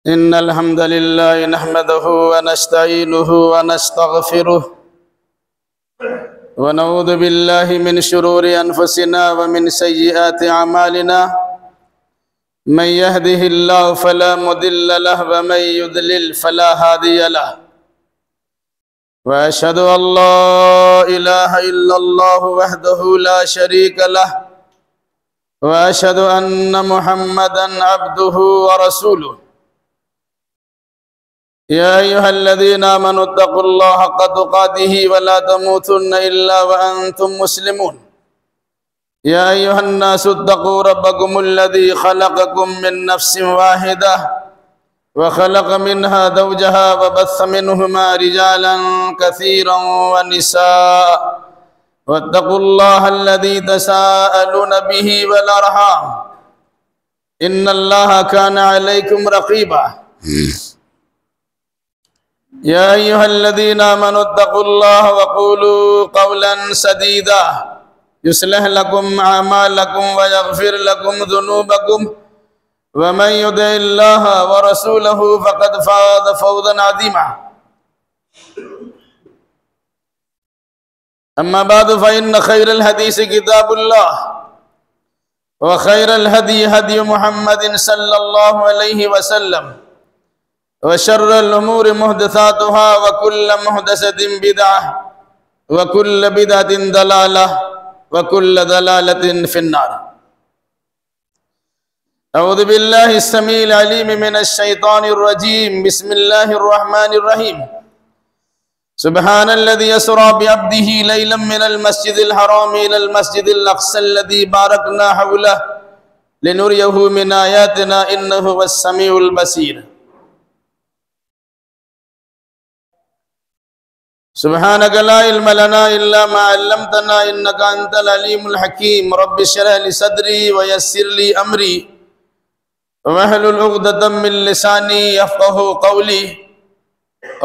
इन्नल हम्दुलिल्लाह नहमदुहु व नस्तईनुहु व नस्तगफिरुह व नऊज़ु बिल्लाहि मिन शुरूरि अनफुसिना व मिन सय्यिआति अमालिना मन यहदिहिल्लाहु फला मुदिल्ल लहु व मन युद्लिल फला हादिय लहु व अशहदु अल्ला इलाहा इल्लल्लाहु वहदहु ला शरीका लहु व अशहदु अन्न मुहम्मदन अब्दुहु व रसूलुहु या अय्युहल्लज़ीना आमनुत्तक़ुल्लाह हक़्क़ तुक़ातिही व ला तमूतुन्ना इल्ला व अंतुम मुस्लिमून या अय्युहन्नासुत्तक़ू रब्बकुमुल्लज़ी ख़लक़कुम मिन नफ्सिन वाहिदह व ख़लक़ मिन्हा ज़ौजहा व बस्स मिन्हुमा रिजालन कसीरन व निसाअ वत्तक़ुल्लाहल्लज़ी तसाअलून बिही वल अर्हाम इन्नल्लाहा काना अलैकुम रक़ीबा या अय्युहल्लज़ीना आमनुत्तक़ुल्लाह व क़ूलू क़ौलन सदीदा युस्लिह लकुम अअमालकुम व यग़फ़िर लकुम ज़ुनूबकुम व मन युतिइल्लाह व रसूलहु फ़क़द फ़ाज़ फ़ौज़न अज़ीमा अम्मा बअद फ़इन्न ख़ैरल हदीस किताबुल्लाह व ख़ैरल हदी हदी मुहम्मदिन सल्लल्लाहु अलैहि वसल्लम व शर्रुल उमूरि मुहदसातुहा व कुल्लु मुहदसतिन बिदअह व कुल्लु बिदअतिन दलालह व कुल्लु दलालतिन फिन्नार। अऊज़ु बिल्लाहि अस्समीइल अलीम मिनश शैतानिर रजीम बिस्मिल्लाहिर रहमानिर रहीम सुब्हानल्लज़ी अस्रा बिअब्दिही लैलन मिनल मस्जिदिल हराम इलल मस्जिदिल अक़्सल्लज़ी बारकना हौलहु लिनुरियहु मिन आयातिना इन्नहु हुवस्समीउल बसीर। सुब्हानक ला इल्म लना इल्ला मा अल्लमतना इन्नका अंतल अलीमुल हकीम रब्बि श्रह ली सदरी व यस्सिर ली अमरी वहलुल उक़दतम मिन लिसानी यफ़क़हू क़ौली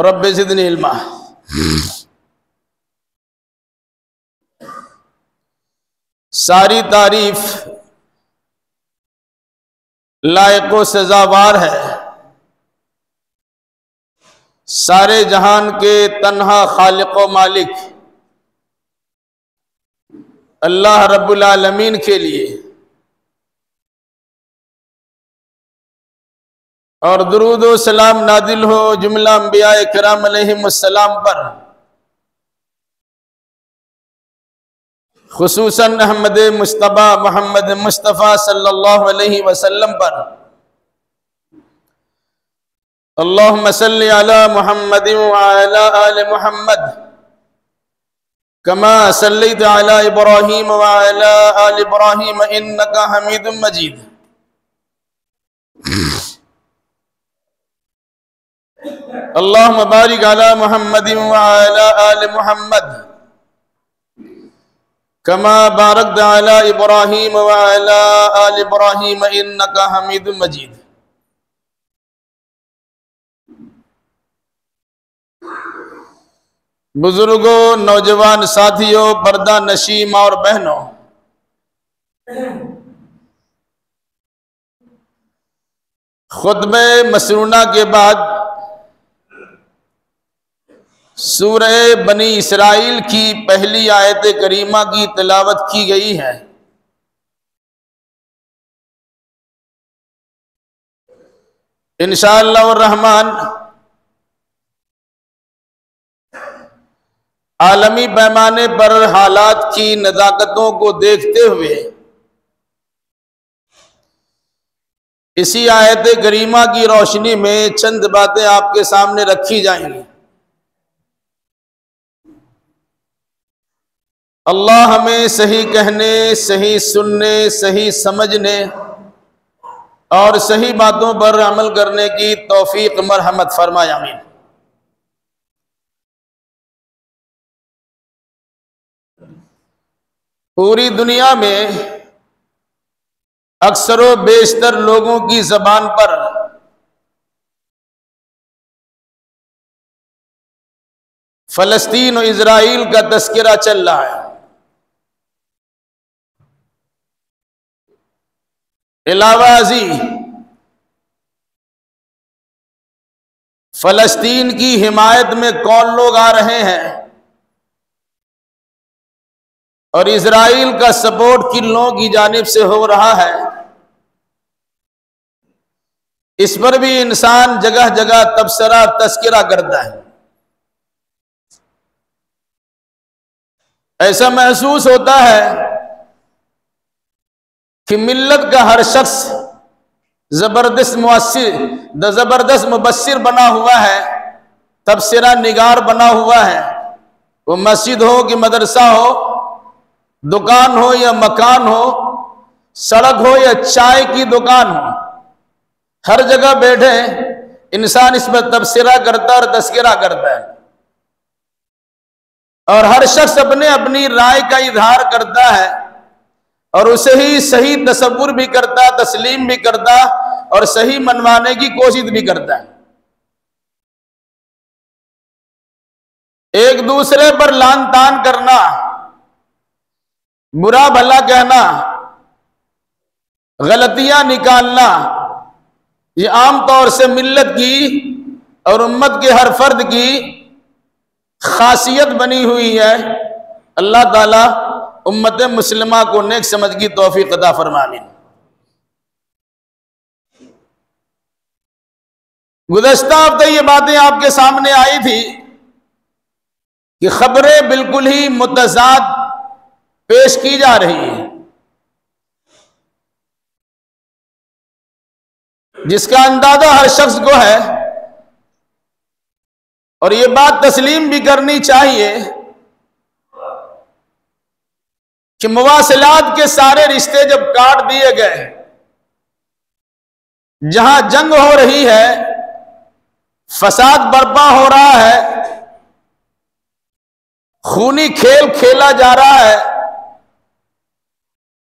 रब्बि ज़िदनी इल्मा। सारी तारीफ लायक व सज़ावार है सारे जहान के तन्हा खालिक व मालिक अल्लाह रब्बुल आलमीन के लिए, और दुरूद व सलाम नादिल हो जुमला अंबियाए किराम अलैहिमुस्सलाम पर, खुसूसन अहमद मुस्तबा मोहम्मद मुस्तफ़ा सल्लल्लाहु अलैहि वसल्लम पर। अल्लाहुम्मा सल्लि अला मुहम्मदिन व अला आलि मुहम्मद कमा सल्लैत अला इब्राहीम व अला आलि इब्राहीम इन्नका हमीदुम मजीद। अल्लाहुम्मा बारिक अला मुहम्मदिन व अला आलि मुहम्मद कमा बारकत अला इब्राहीम व अला आलि इब्राहीम इन्नका हमीदुम मजीद। बुजुर्गों, नौजवान साथियों, पर्दा नशीम और बहनों, खुतबे मसरूना के बाद सूरह बनी इसराइल की पहली आयत करीमा की तिलावत की गई है। इंशाअल्लाह रहमान आलमी पैमाने पर हालात की नज़ाकतों को देखते हुए इसी आयत करीमा की रोशनी में चंद बातें आपके सामने रखी जाएंगी। अल्लाह हमें सही कहने, सही सुनने, सही समझने और सही बातों पर अमल करने की तौफीक मरहमत फरमाए, आमीन। पूरी दुनिया में अक्सर व बेशतर लोगों की जबान पर फलस्तीन और इजराइल का तस्करा चल रहा है। इलावा अजी फलस्तीन की हिमायत में कौन लोग आ रहे हैं और इजराइल का सपोर्ट किन लोगों की जानिब से हो रहा है, इस पर भी इंसान जगह जगह तबसरा तस्करा करता है। ऐसा महसूस होता है कि मिल्लत का हर शख्स जबरदस्त मुबस्सिर बना हुआ है, तबसरा निगार बना हुआ है। वो मस्जिद हो कि मदरसा हो, दुकान हो या मकान हो, सड़क हो या चाय की दुकान हो, हर जगह बैठे इंसान इस पर तबसरा करता और तस्करा करता है और हर शख्स अपने अपनी राय का इजहार करता है और उसे ही सही तसव्वुर भी करता, तस्लीम भी करता और सही मनवाने की कोशिश भी करता है। एक दूसरे पर लान तान करना, बुरा भला कहना, गलतियां निकालना, ये आमतौर से मिल्लत की और उम्मत के हर फर्द की खासियत बनी हुई है। अल्लाह ताला उम्मत मुस्लिमा को नेक समझ की तौफीक अता फरमाए। गुज़श्ता हफ्ते ये बातें आपके सामने आई थी कि खबरें बिल्कुल ही मुतज़ाद पेश की जा रही हैं, जिसका अंदाजा हर शख्स को है और ये बात तस्लीम भी करनी चाहिए कि मुवासिलात के सारे रिश्ते जब काट दिए गए, जहां जंग हो रही है, फसाद बर्पा हो रहा है, खूनी खेल खेला जा रहा है,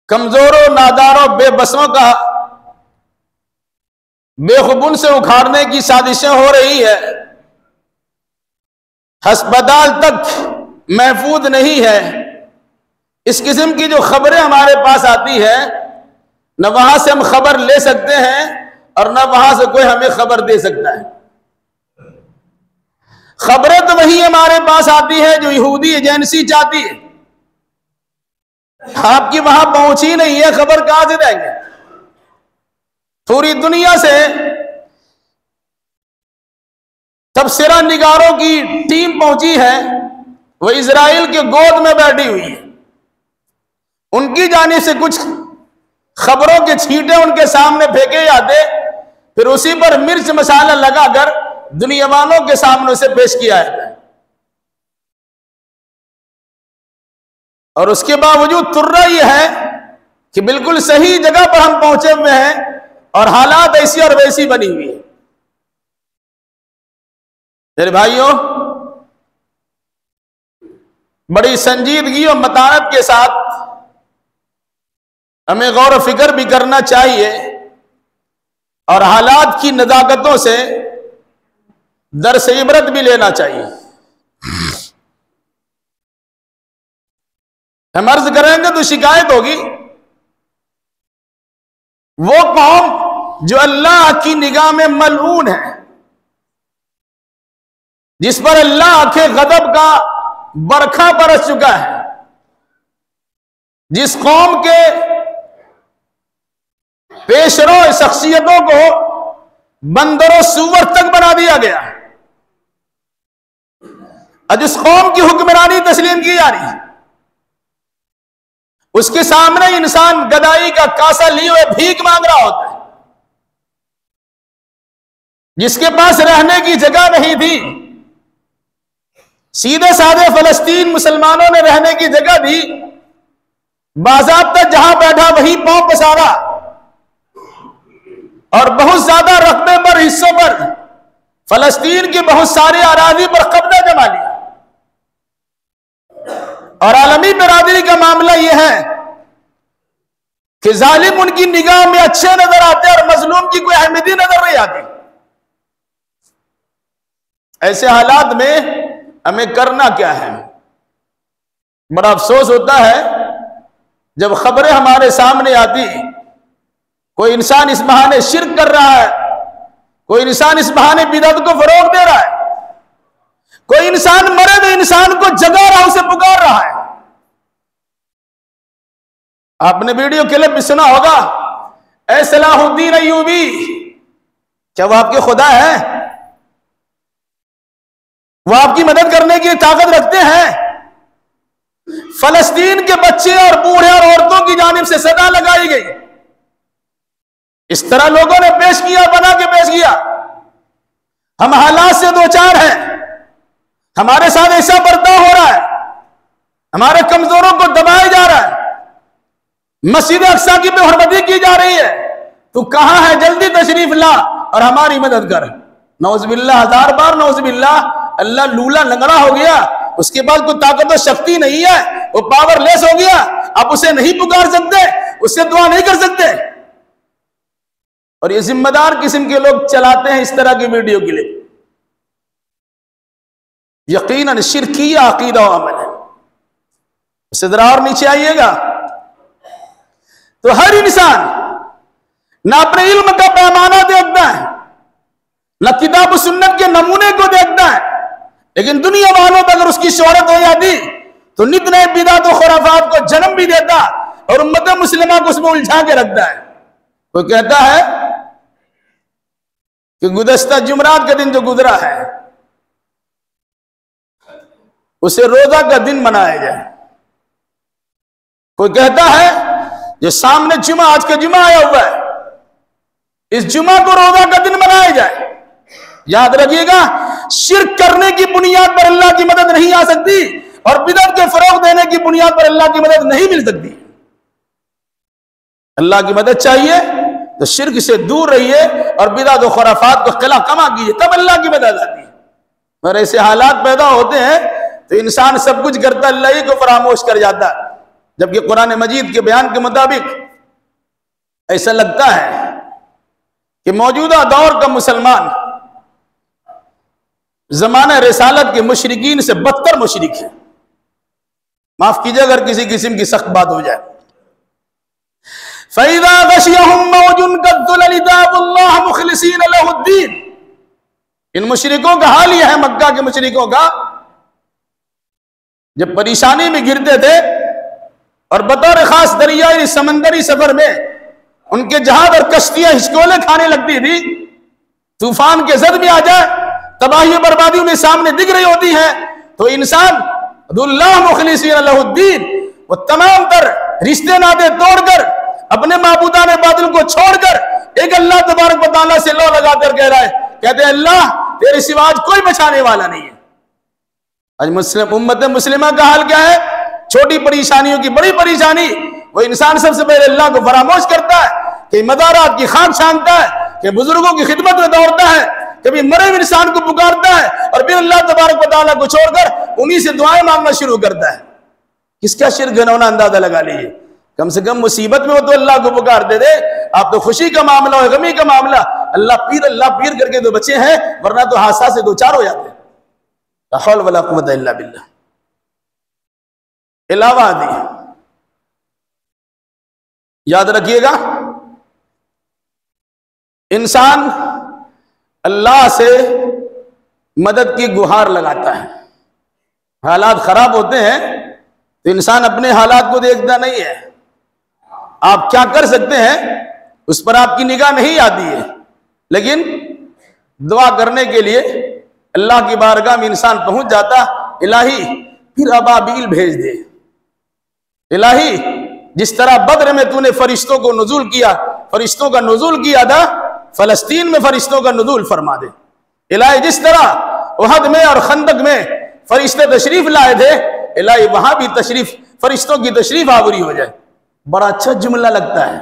कमजोरों, नादारों, बेबसों का बेखुबुन से उखाड़ने की साजिशें हो रही है, अस्पताल तक महफूज नहीं है, इस किस्म की जो खबरें हमारे पास आती है, न वहां से हम खबर ले सकते हैं और न वहां से कोई हमें खबर दे सकता है। खबरें तो वही हमारे पास आती है जो यहूदी एजेंसी चाहती है। आपकी वहां पहुंची नहीं है, खबर कहां से देंगे? पूरी दुनिया से तबसरा निगारों की टीम पहुंची है, वो इजराइल के गोद में बैठी हुई है। उनकी जानिब से कुछ खबरों के छींटे उनके सामने फेंके जाते, फिर उसी पर मिर्च मसाला लगाकर दुनिया वालों के सामने उसे पेश किया जाता है और उसके बावजूद तुर्रा यह है कि बिल्कुल सही जगह पर हम पहुंचे हुए हैं और हालात ऐसी और वैसी बनी हुई है। मेरे भाइयों, बड़ी संजीदगी और मतानत के साथ हमें गौर व फिक्र भी करना चाहिए और हालात की नज़ाकतों से दर्स इबरत भी लेना चाहिए। हम अर्ज करेंगे तो शिकायत होगी, वो कौम जो अल्लाह की निगाह में मलऊन है, जिस पर अल्लाह के गदब का बरखा बरस चुका है, जिस कौम के पेशरो शख्सियतों को बंदरों सूअर तक बना दिया गया और जिस कौम की हुक्मरानी तस्लीम की जा रही है, उसके सामने इंसान गदाई का कासा लिए हुए भीख मांग रहा होता है। जिसके पास रहने की जगह नहीं थी, सीधे साधे फलस्तीन मुसलमानों ने रहने की जगह दी, बाज़ाब्ता जहां बैठा वहीं पांव पसारा और बहुत ज्यादा रकबे पर, हिस्सों पर, फलस्तीन की बहुत सारी आराजी पर कब्जा जमा लिया। और आलमी बिरादरी का मामला यह है कि जालिम उनकी निगाह में अच्छे नजर आते और मजलूम की कोई अहमियत नजर नहीं आती। ऐसे हालात में हमें करना क्या है? बड़ा अफसोस होता है जब खबरें हमारे सामने आती, कोई इंसान इस बहाने शिर्क कर रहा है, कोई इंसान इस बहाने बिदअत को फरोग दे रहा है, कोई इंसान मरे हुए इंसान को जगा रहा, उसे पुकार रहा है। आपने वीडियो क्लिप भी सुना होगा, ऐ सलाहुद्दीन अय्यूबी, क्या वो आपके खुदा है? वो आपकी मदद करने की ताकत रखते हैं? फलस्तीन के बच्चे और बूढ़े और औरतों की जानिब से सदा लगाई गई। इस तरह लोगों ने पेश किया, बना के पेश किया। हम हालात से दो चार हैं, हमारे साथ ऐसा बर्ताव हो रहा है, हमारे कमजोरों को दबाया जा रहा है, मस्जिद अक्सा की बेहरमती की जा रही है। तू कहां है? जल्दी तशरीफ ला और हमारी मदद कर। नौज़बिल्लाह, 1000 बार नौज़बिल्लाह। अल्लाह लूला लंगड़ा हो गया, उसके बाद कोई ताकत और शक्ति नहीं है, वो पावरलेस हो गया। आप उसे नहीं पुकार सकते, उससे दुआ नहीं कर सकते। और ये जिम्मेदार किस्म के लोग चलाते हैं इस तरह की वीडियो के लिए। यकीनन शिरकिया अकीदा और अमल है। उससे जरा और नीचे आइएगा तो हर इंसान ना अपने इल्म का पैमाना देखता है, ना किताब सुन्नत के नमूने को देखता है, लेकिन दुनिया वालों पर अगर उसकी शोहरत हो जाती तो नित नए बिदात और खुराफात को जन्म भी देता और उम्मत मुस्लिमा को उसमें उलझा के रखता है। कोई कहता है कि गुज़श्ता जुमरात का दिन जो गुजरा है उसे रोजा का दिन मनाया जाए। कोई कहता है जो सामने जुमा, आज का जुमा आया हुआ है, इस जुमा को रोजा का दिन मनाया जाए। याद रखिएगा, शिर्क करने की बुनियाद पर अल्लाह की मदद नहीं आ सकती और बिदअत के फरोग देने की बुनियाद पर अल्लाह की मदद नहीं मिल सकती। अल्लाह की मदद चाहिए तो शिर्क से दूर रहिए और बिदअत और खुराफात को खिला कमा कीजिए, तब अल्लाह की मदद आती है। और ऐसे हालात पैदा होते हैं तो इंसान सब कुछ करता, अल्लाह ही को फरामोश कर जाता है। जबकि कुरान मजीद के बयान के मुताबिक ऐसा लगता है कि मौजूदा दौर का मुसलमान जमाना रिसालत के मुशरिकीन से बदतर मुशरिक है। माफ कीजिए अगर किसी किस्म की सख्त बात हो जाए। फैज़ा गशियहुम मौजुन कद्दुल इदाबुल्लाह मुखलिसीन लहुद्दीन, इन मुशरिकों का हाल यह है, मक्का के मुशरिकों का, जब परेशानी में गिरते थे और बतौर खास दरियाई समंदरी सफर में उनके जहाज और कश्तियां हिचकोले खाने लगती थी, तूफान के जद में आ जाए, तबाही बर्बादी उन्हें सामने दिख रही होती है, तो इंसान अब्दुल्लाह मुखलिसीन लहुद्दीन, वो तमाम तर रिश्ते नाते तोड़कर अपने माबूदाने बातिल को छोड़कर एक अल्लाह तबारक व तआला से लो लगाकर कह रहा है, कहते हैं अल्लाह तेरे सिवा आज कोई बचाने वाला नहीं है। आज मुस्लिम उम्मत मुस्लिमा का हाल क्या है? छोटी परेशानियों की बड़ी परेशानी, वो इंसान सबसे पहले अल्लाह को फरामोश करता है, कि मदारात की खाक छानता है, कि बुजुर्गों की खिदमत में दौड़ता है, कभी मरे हुए इंसान को पुकारता है और फिर अल्लाह तबारक व तआला को छोड़कर उन्हीं से दुआएं मांगना शुरू करता है। किसका शिर्क घनौना अंदाजा लगा लीजिए। कम से कम मुसीबत में हो तो अल्लाह को पुकारते थे, आप तो खुशी का मामला हो, गमी का मामला, अल्लाह पीर करके तो बचे हैं, वरना तो हादसा से दो चार हो जाते हैं। ला हौल वला कुव्वता इल्ला बिल्लाह। इलावा दी याद रखिएगा, इंसान अल्लाह से मदद की गुहार लगाता है। हालात खराब होते हैं तो इंसान अपने हालात को देखता नहीं है, आप क्या कर सकते हैं उस पर आपकी निगाह नहीं आती है, लेकिन दुआ करने के लिए अल्लाह की बारगाह में इंसान पहुंच जाता, इलाही फिर अबाबील भेज दे, इलाही जिस तरह बद्र में तूने फरिश्तों को नुज़ूल किया, फरिश्तों का नुज़ूल किया था, फलस्तीन में फरिश्तों का नुज़ूल फरमा दे। इलाही जिस तरह उहद में और खंदक में फरिश्ते तशरीफ लाए थे, इलाही वहां भी तशरीफ फरिश्तों की तशरीफ आवरी हो जाए। बड़ा अच्छा जुमला लगता है।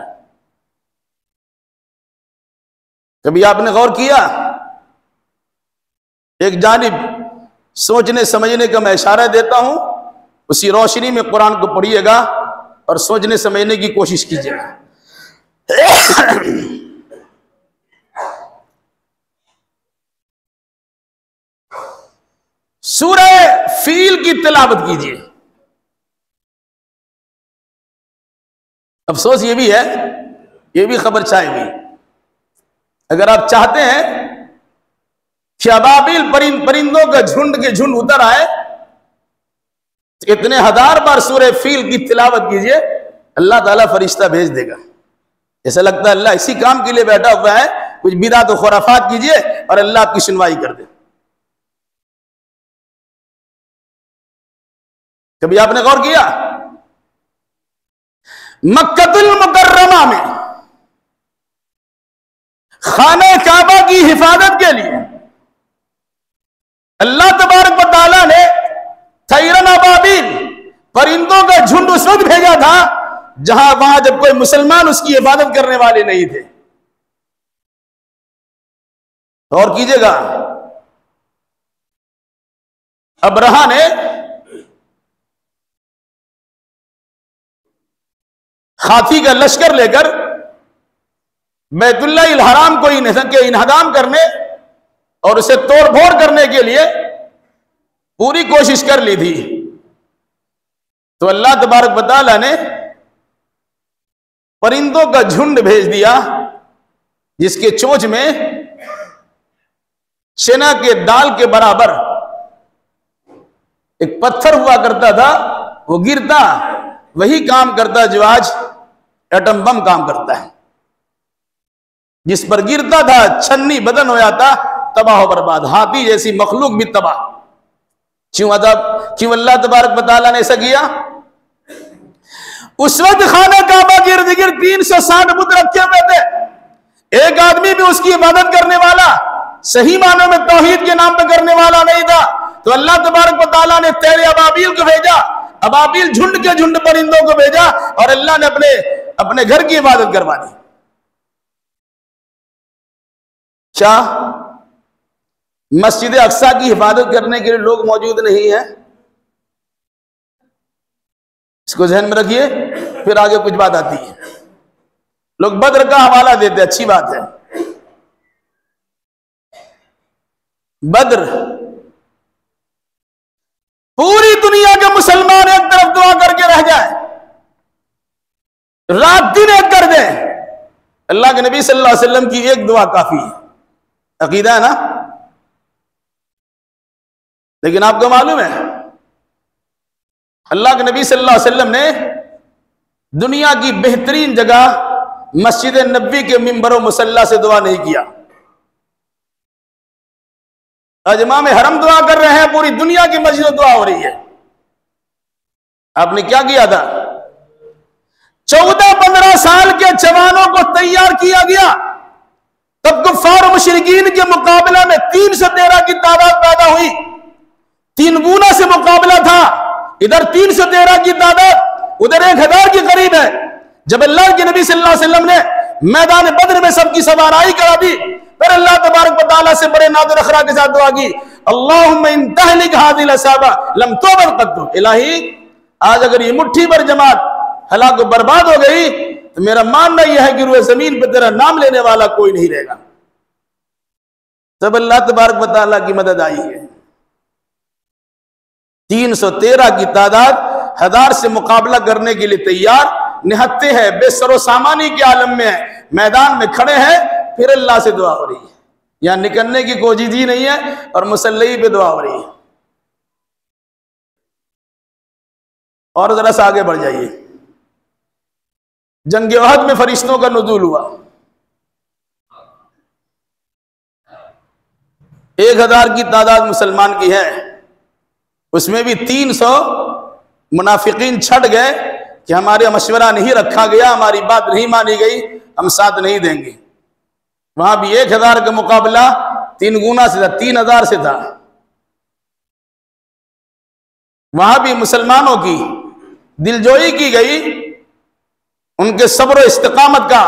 कभी आपने गौर किया? एक जानिब सोचने समझने का मैं इशारा देता हूं, उसी रोशनी में कुरान को पढ़िएगा और सोचने समझने की कोशिश कीजिएगा। सूरह फील की तिलावत कीजिए। अफसोस ये भी है, ये भी खबर छाई हुई। अगर आप चाहते हैं कि अबाबिल परिंदों का झुंड के झुंड उतर आए। इतने 1000 बार सूरह फील की तिलावत कीजिए, अल्लाह ताला फरिश्ता भेज देगा। ऐसा लगता है अल्लाह इसी काम के लिए बैठा हुआ है, कुछ बिदअत और खुराफात कीजिए और अल्लाह आपकी सुनवाई कर दे। कभी आपने गौर किया, मक्कतुल मुकर्रमा में खाने काबा की हिफाजत के लिए अल्लाह तबारक व तआला ने तैरन अबाबिल परिंदों का झुंड उस वक्त भेजा था जहां वहां जब कोई मुसलमान उसकी हिफाजत करने वाले नहीं थे। और कीजिएगा, अब्रहा ने हाथी का लश्कर लेकर बैतुल्लाह हराम को इन्हदाम करने और उसे तोड़फोड़ करने के लिए पूरी कोशिश कर ली थी। तो अल्लाह तबारक व तआला ने परिंदों का झुंड भेज दिया जिसके चोंच में चना के दाल के बराबर एक पत्थर हुआ करता था, वो गिरता वही काम करता जो आज एटम बम काम करता है। जिस पर गिरता था छन्नी बदन हो जाता, तबाह हो बर्बाद, हाथी जैसी मखलूक भी तबाह। क्यों अल्लाह तबारक व तआला ने ऐसा किया? उस वक्त खाना काबा के इर्द गिर्द 360 बुत रखे हुए थे, एक आदमी भी उसकी इबादत करने वाला, सही मानों में तौहीद के नाम पर करने वाला नहीं था। तो अल्लाह तबारक व तआला ने तेरे अबाबिल को भेजा, अबाबिल झुंड के झुंड परिंदों को भेजा और अल्लाह ने अपने घर की इबादत करवा दी। क्या मस्जिद अक्सा की हिफाजत करने के लिए लोग मौजूद नहीं है? इसको ध्यान में रखिए, फिर आगे कुछ बात आती है। लोग बद्र का हवाला देते, अच्छी बात है। बद्र पूरी दुनिया के मुसलमान एक तरफ दुआ करके रह जाए, रात दिन एक कर दे, अल्लाह के नबी सल्लल्लाहु अलैहि वसल्लम की एक दुआ काफी है। अकीदा है ना? लेकिन आपको मालूम है अल्लाह के नबी सल्लल्लाहु अलैहि वसल्लम ने दुनिया की बेहतरीन जगह मस्जिद नबी के मिंबर मुसल्ला से दुआ नहीं किया। आज इमाम हरम दुआ कर रहे हैं, पूरी दुनिया की मस्जिद दुआ हो रही है। आपने क्या किया था? 14-15 साल के जवानों को तैयार किया गया, तब कुफ्फार मुशरिकीन के मुकाबले में 313 की तादाद पैदा हुई। 3 गुना से मुकाबला था, इधर 313 की तादाद, उधर 1000 के करीब है। जब अल्लाह के नबी सल्लल्लाहु अलैहि वसल्लम ने मैदान बद्र में सबकी सवाराई करा दी, फिर अल्लाह तबारक व तआला से बड़े नादर अखरा के साथ दुआ की, अल्लाहुम्मा इन तहलिक हादिल असाबा लम तुबल कद्दु, इलाही आज अगर ये मुट्ठी भर जमात हलाक बर्बाद हो गई तो मेरा मानना यह है कि रुए जमीन पर तेरा नाम लेने वाला कोई नहीं रहेगा। तब अल्लाह तबारक व तआला की मदद आई है। 313 की तादाद 1000 से मुकाबला करने के लिए तैयार, निहत्ते हैं, बेसरो सामानी के आलम में है, मैदान में खड़े हैं, फिर अल्लाह से दुआ हो रही है। यहां निकलने की कोशिश ही नहीं है और मुसल्लई पे दुआ हो रही है। और जरा सा आगे बढ़ जाइए, जंग उहद में फरिश्तों का नुज़ूल हुआ। 1000 की तादाद मुसलमान की है, उसमें भी 300 मुनाफिकीन छट गए कि हमारे मशवरा नहीं रखा गया, हमारी बात नहीं मानी गई, हम साथ नहीं देंगे। वहां भी 1000 का मुकाबला 3 गुना से था, 3000 से था। वहां भी मुसलमानों की दिलजोई की गई, उनके सब्र और इस्तिकामत का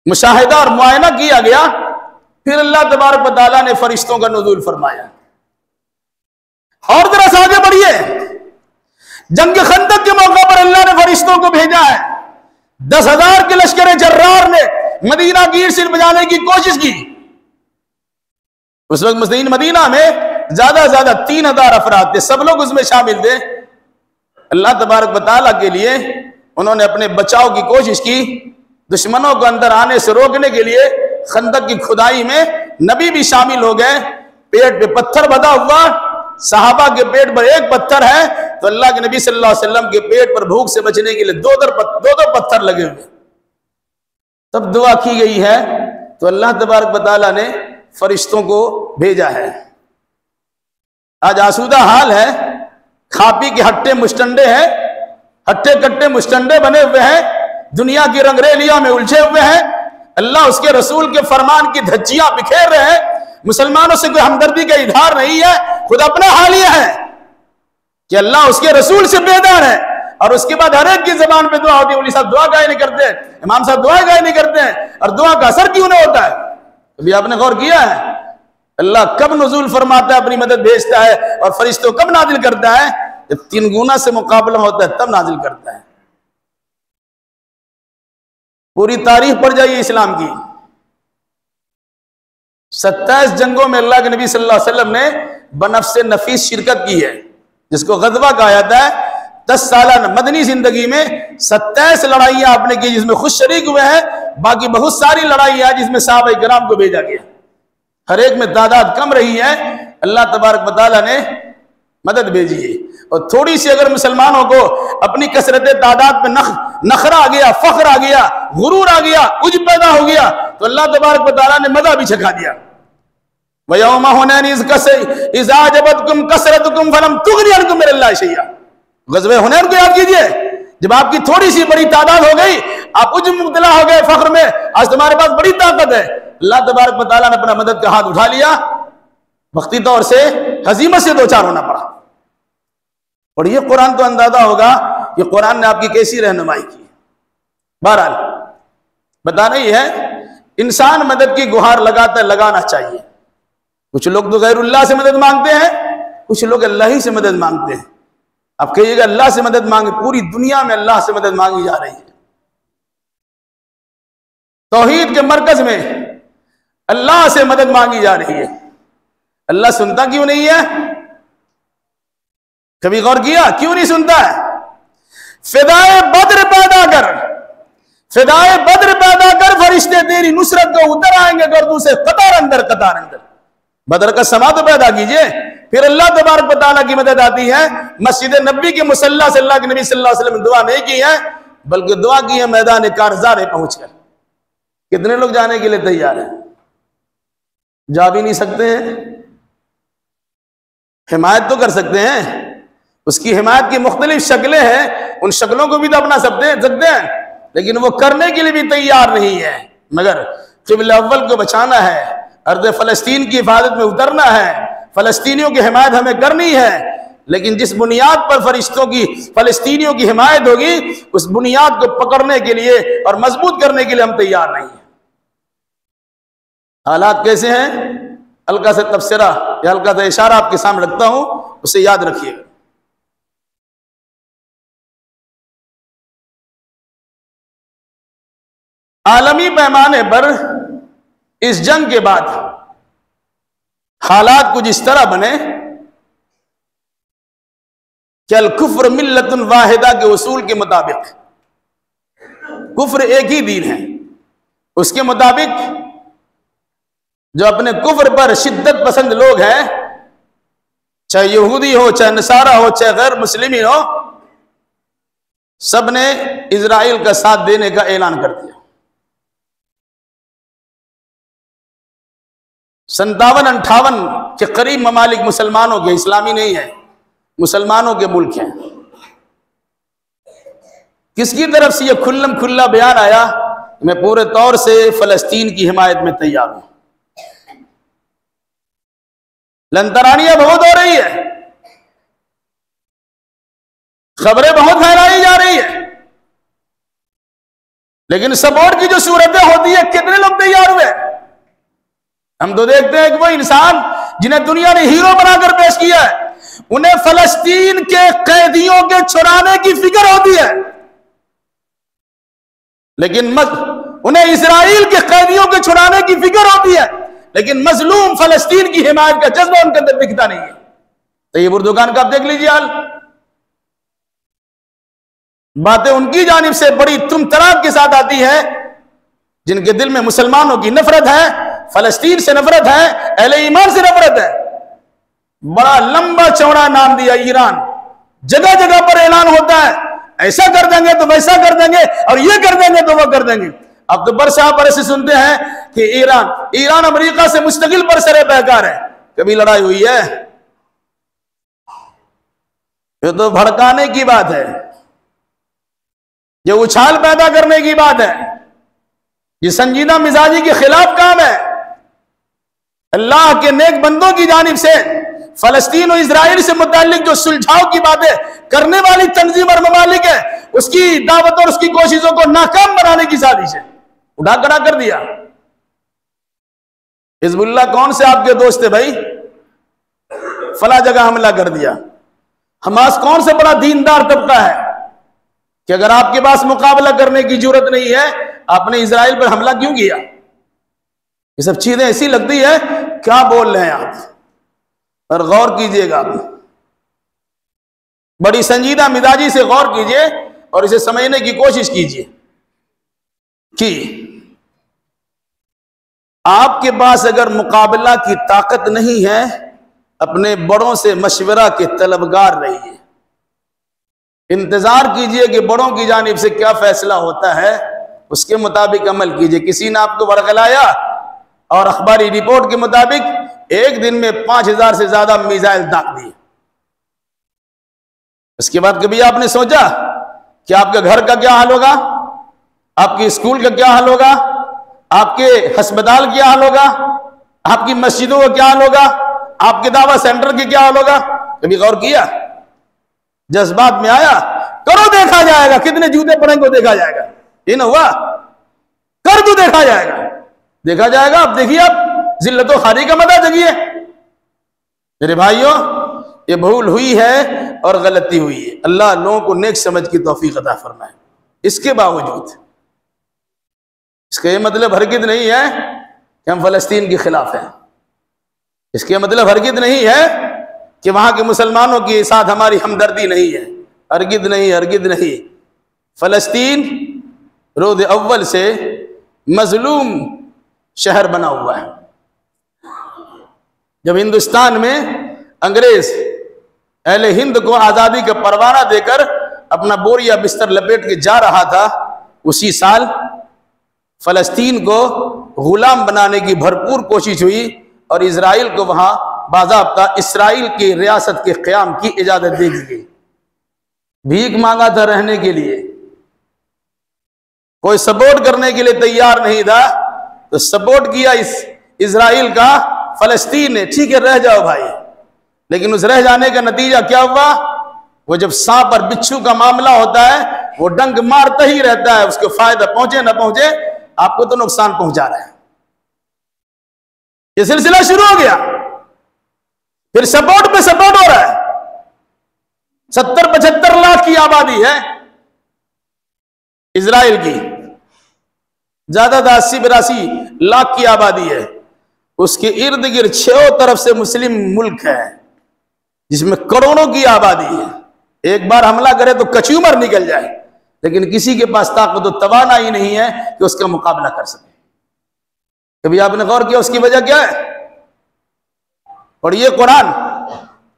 मुशाहिदा और मुआयना किया गया। फिर अल्लाह तबारक व तआला ने फरिश्तों का नुज़ूल फरमाया। और जरा सा आगे बढ़िए, जंग खंदक के मौके पर अल्लाह ने फरिश्तों को भेजा है। 10,000 के लश्कर जर्रार ने मदीना की ईंट बजाने की कोशिश की। उस वक्त मुस्लिम मदीना में ज्यादा से ज्यादा 3000 अफराद थे, सब लोग उसमें शामिल थे। अल्लाह तबारक व तआला के लिए उन्होंने अपने बचाव की कोशिश की, दुश्मनों को अंदर आने से रोकने के लिए खंदक की खुदाई में नबी भी शामिल हो गए। पेट पे पत्थर बंधा हुआ, सहाबा के पेट पर एक पत्थर है तो अल्लाह के नबी सल्लल्लाहु अलैहि वसल्लम के पेट पर भूख से बचने के लिए दो दो पत्थर लगे हुए। तब दुआ की गई है तो अल्लाह तबारक व तआला ने फरिश्तों को भेजा है। आज आसूदा हाल है, खा पी के हट्टे मुस्टंडे हैं, हट्टे कट्टे मुस्टंडे बने हुए हैं, दुनिया की रंगरेलियों में उलझे हुए हैं, अल्लाह उसके रसूल के फरमान की धज्जियां बिखेर रहे हैं। मुसलमानों से कोई हमदर्दी का इजहार नहीं है, खुद अपना हाल यह है कि अल्लाह उसके रसूल से बेदार है। और उसके बाद हर एक की जबान पे दुआ होती है। मौलवी साहब दुआ काहे नहीं करते हैं, इमाम साहब दुआ काहे नहीं करते हैं, और दुआ का असर क्यों नहीं होता है? अभी आपने गौर किया है अल्लाह कब नुज़ूल फरमाता है, अपनी मदद भेजता है, और फरिश्तों कब नाजिल करता है? जब 3 गुना से मुकाबला होता है तब नाजिल करता है। पूरी तारीख पढ़ जाइए इस्लाम की, 27 जंगों में अल्लाह के नबी सल्लल्लाहु अलैहि वसल्लम ने बनफ्से नफीस शिरकत की है, जिसको गज़वा कहा जाता है। 10 साल मदनी जिंदगी में 27 लड़ाइयां आपने की जिसमें खुद शरीक हुए हैं, बाकी बहुत सारी लड़ाइयां जिसमें सहाबा किराम को भेजा गया। हर एक में तादाद कम रही है, अल्लाह तबारक व तआला ने मदद भेजी है। और थोड़ी सी अगर मुसलमानों को अपनी कसरत तादाद पे नखरा आ गया, फख्र आ गया, गुरूर आ गया, उज पैदा हो गया, तो अल्लाह तबारक व तआला ने मदा भी छका दिया। वयौमा हुनैन इज़ आजबतकुम कसरतकुम फलम तुगनी अनकुम मिनल्लाहि शैआ। ग़ज़वे हुनैन को याद कीजिए, जब आपकी थोड़ी सी बड़ी तादाद हो गई, आप उज मुब्तला हो गए फख्र में, आज तुम्हारे पास बड़ी ताकत है, अल्लाह तबारक व तआला ने अपना मदद का हाथ उठा लिया, वक्ती तौर से हजीमत से दो चार होना पड़ा। और ये कुरान तो अंदाजा होगा कि कुरान ने आपकी कैसी रहनुमाई की। बहरहाल बताना ही है, इंसान मदद की गुहार लगाता है, लगाना चाहिए। कुछ लोग तो गैरुल्लाह से मदद मांगते हैं, कुछ लोग अल्लाह ही से मदद मांगते हैं। आप कहिएगा अल्लाह से मदद मांगे, पूरी दुनिया में अल्लाह से मदद मांगी जा रही है। तौहीद के मरकज में अल्लाह से मदद मांगी जा रही है। अल्लाह सुनता क्यों नहीं है? कभी गौर किया क्यों नहीं सुनता है? फिदाए बद्र पैदा कर, फिदाए बद्र पैदा कर, फरिश्ते तेरी नुसरत को उतर आएंगे गर्दू से कतार अंदर कतार अंदर। बदर का समा तो पैदा कीजिए, फिर अल्लाह तबारक व तआला की मदद आती है। मस्जिद नबी के मुसल्ला से अल्लाह के नबी सल्लल्लाहु अलैहि वसल्लम दुआ नहीं की है, बल्कि दुआ की है मैदान कारज़ार पहुंचकर। कितने लोग जाने के लिए तैयार हैं? जा भी नहीं सकते हैं, हिमायत तो कर सकते हैं, उसकी हिमायत की मुख्तलिफ शक्लें हैं, उन शक्लों को भी तो अपना सकते हैं, लेकिन वो करने के लिए भी तैयार नहीं है। मगर क़िबला अव्वल को बचाना है, अर्ज़ फ़लस्तीन की हिफाजत में उतरना है, फ़लस्तीनियों की हिमायत हमें करनी है, लेकिन जिस बुनियाद पर फरिश्तों की फ़लस्तीनियों की हिमायत होगी, उस बुनियाद को पकड़ने के लिए और मजबूत करने के लिए हम तैयार नहीं हैं। हालात कैसे हैं? हल्का सा तबसरा या हल्का सा इशारा आपके सामने रखता हूं, उसे याद रखिएगा। आलमी पैमाने पर इस जंग के बाद हालात कुछ इस तरह बने कि अल कुफ्र मिल्लतुन वाहिदा के उसूल के मुताबिक, कुफ्र एक ही दीन है, उसके मुताबिक जो अपने कुफ्र पर शिद्दत पसंद लोग हैं, चाहे यहूदी हो, चाहे नसारा हो, चाहे गैर मुस्लिमी हो, सब ने इजराइल का साथ देने का ऐलान कर दिया। 57-58 के करीब ममालिक मुसलमानों के, इस्लामी नहीं है, मुसलमानों के मुल्क हैं। किसकी तरफ से यह खुल्लम खुल्ला बयान आया? मैं पूरे तौर से फलस्तीन की हिमायत में तैयार हूं। लंतरानियां बहुत हो रही है, खबरें बहुत फैलाई जा रही है, लेकिन सपोर्ट की जो सूरतें होती है, कितने लोग तैयार हुए? हम तो देखते हैं कि वो इंसान जिन्हें दुनिया ने हीरो बनाकर पेश किया है, उन्हें फलस्तीन के कैदियों के छुड़ाने की फिक्र होती है, लेकिन उन्हें इजराइल के कैदियों के छुड़ाने की फिक्र होती है, लेकिन मजलूम फलस्तीन की हिमायत का जज्बा उनके अंदर दिखता नहीं है। तो ये बुर्दुगान का आप देख लीजिए हाल। बातें उनकी जानिब से बड़ी तुम तराब के साथ आती है जिनके दिल में मुसलमानों की नफरत है, फलस्तीन से नफरत है, अहले ईमान से नफरत है। बड़ा लंबा चौड़ा नाम दिया ईरान। जगह जगह पर ऐलान होता है, ऐसा कर देंगे तो वैसा कर देंगे, और ये कर देंगे तो वो कर देंगे। अब तो बरसा बरसे सुनते हैं कि ईरान अमेरिका से मुस्तकिल बरसरे पैकार है। कभी लड़ाई हुई है? ये तो भड़काने की बात है, ये उछाल पैदा करने की बात है, ये संजीदा मिजाजी के खिलाफ काम है। अल्लाह के नेक बंदों की जानिब से फलस्तीन और इजराइल से मुताल्लिक जो सुलझाव की बातें करने वाली तंजीम और ममालिक है, उसकी दावत और उसकी कोशिशों को नाकाम बनाने की साजिश है, उठा करा कर दिया। हिजबुल्लाह कौन से आपके दोस्त थे भाई? फला जगह हमला कर दिया। हमास कौन सा बड़ा दीनदार तबका है कि अगर आपके पास मुकाबला करने की जरूरत नहीं है, आपने इजराइल पर हमला क्यों किया? ये सब चीजें ऐसी लगती है, क्या बोल रहे हैं आप? और गौर कीजिएगा, बड़ी संजीदा मिजाजी से गौर कीजिए और इसे समझने की कोशिश कीजिए कि आपके पास अगर मुकाबला की ताकत नहीं है, अपने बड़ों से मशवरा के तलबगार रहिए। इंतजार कीजिए कि बड़ों की जानिब से क्या फैसला होता है, उसके मुताबिक अमल कीजिए। किसी ने आपको वर्गलाया और अखबारी रिपोर्ट के मुताबिक एक दिन में 5000 से ज्यादा मिसाइल दाग दिए। उसके बाद कभी आपने सोचा कि आपके घर का क्या हाल होगा, आपके स्कूल का क्या हाल होगा, आपके अस्पताल क्या हाल होगा, आपकी मस्जिदों का क्या हाल होगा, आपके दावा सेंटर के क्या हाल होगा? कभी गौर किया? जज्बात में आया, करो देखा जाएगा, कितने जूते पड़ेंगे देखा जाएगा। ये ना हुआ, कर दो देखा जाएगा, देखा जाएगा। अब देखिए, आप जिल्लतो खारी का मदा जगिए। मेरे भाइयों, ये भूल हुई है और गलती हुई है। अल्लाह लोगों को नेक समझ की तौफीक अता फरमाए। इसके बावजूद इसका ये मतलब हरगिज़ नहीं है कि हम फलस्तीन के खिलाफ हैं। इसके मतलब हरगिज़ नहीं है कि वहां के मुसलमानों के साथ हमारी हमदर्दी नहीं है। हरगिज़ नहीं, हरगिज़ नहीं। फलस्तीन रोज़ अव्वल से मजलूम शहर बना हुआ है। जब हिंदुस्तान में अंग्रेज अहले हिंद को आजादी का परवाना देकर अपना बोरिया बिस्तर लपेट के जा रहा था, उसी साल फलस्तीन को गुलाम बनाने की भरपूर कोशिश हुई और इजराइल को वहां बाज़ाब्ता इसराइल की रियासत के क़याम की इजाजत दे दी गई। भीख मांगा था रहने के लिए, कोई सपोर्ट करने के लिए तैयार नहीं था, तो सपोर्ट किया इस इजराइल का फलस्तीन ने। ठीक है, रह जाओ भाई। लेकिन उस रह जाने का नतीजा क्या हुआ? वो जब सांप और बिच्छू का मामला होता है, वो डंक मारता ही रहता है, उसको फायदा पहुंचे ना पहुंचे, आपको तो नुकसान पहुंचा रहा है। ये सिलसिला शुरू हो गया, फिर सपोर्ट पे सपोर्ट हो रहा है। 70-75 लाख की आबादी है इजराइल की, ज्यादा 80-82 लाख की आबादी है। उसके इर्द गिर्द 6 तरफ से मुस्लिम मुल्क है जिसमें करोड़ों की आबादी है। एक बार हमला करे तो कचूमर निकल जाए, लेकिन किसी के पास ताकत और तवानाई नहीं है कि उसका मुकाबला कर सके। कभी आपने गौर किया उसकी वजह क्या है? पढ़िए कुरान,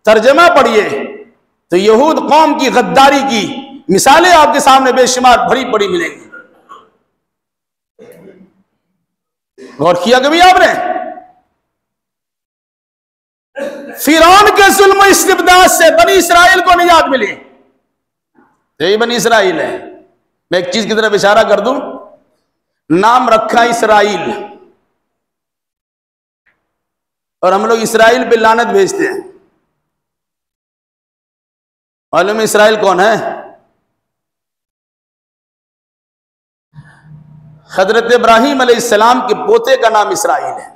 तर्जमा पढ़िए तो यहूद कौम की गद्दारी की मिसालें आपके सामने बेशुमार भरी पड़ी मिलेंगी। गौर किया कभी आपने? फिरौन के जुल्म इस्तिबदाद से बनी इसराइल को निजात मिली। यही बनी इसराइल है। मैं एक चीज की तरफ इशारा कर दूं, नाम रखा इसराइल, और हम लोग इसराइल पे लानत भेजते हैं। मालूम है इसराइल कौन है? हजरत इब्राहिम अलैहिस्सलाम के पोते का नाम इसराइल है।